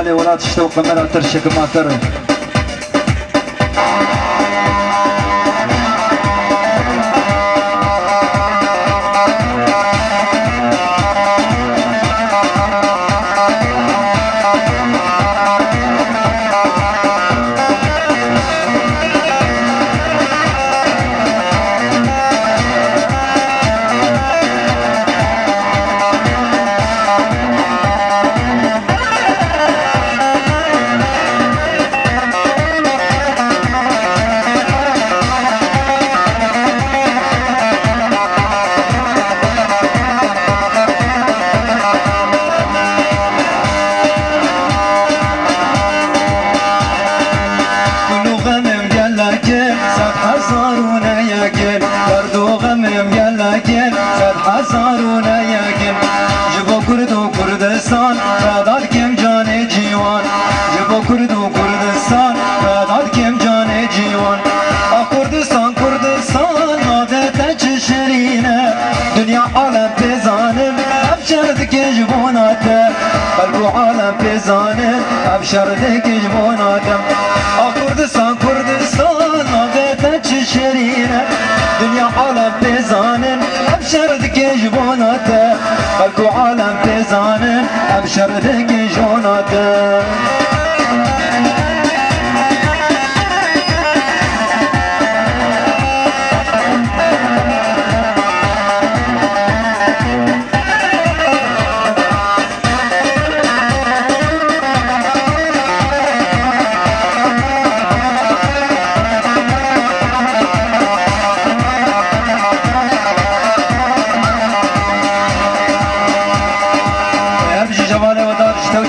شمالي ولاد شتو قمرة ترشك ما ترى کردستان فداد کم جان جیوان جبو کرد و کردستان فداد کم جان جیوان کردستان کردستان عادت چه شرینه دنیا عالم بزانم ابشرد که جبوناته قلب عالم بزانم ابشرد که جبوناتم کردستان کردستان عادت چه شرینه دنیا عالم بزانم ابشرد که جبوناته قلب عالم بزانم ابشرد که جبوناته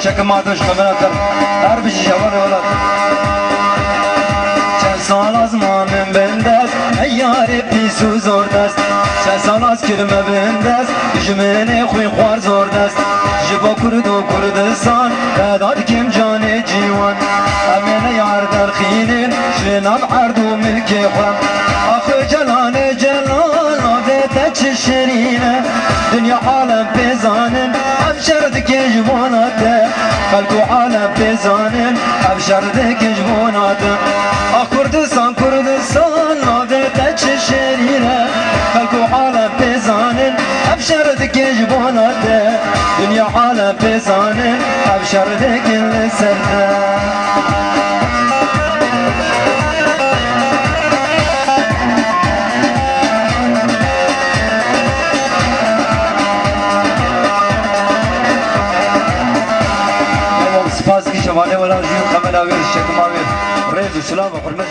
چکم آتش خبراتر هر بشی شوال ولد چند سال از مامن بندست ایار پیسو زوردست چند سال از کرمه بندست جمعه خوی خوار زوردست جبا کرد و کردستان داد کم جان جیوان امین یار در خینین شناب عرض و ملک خورم آخو جلال جلال آدت چه شرینه دنیا عالم بزانن ابشرد که جبوناته خلق عالم بزانن ابشرد که جبوناته کردستان کردستان آدت چه شرینه خلق عالم بزانن ابشرد که جبوناته دنیا عالم بزانن ابشرد که لسرده سپاس کی شماله ولا جیو خمل اویر شکم اویر ریز و سلام و حرمت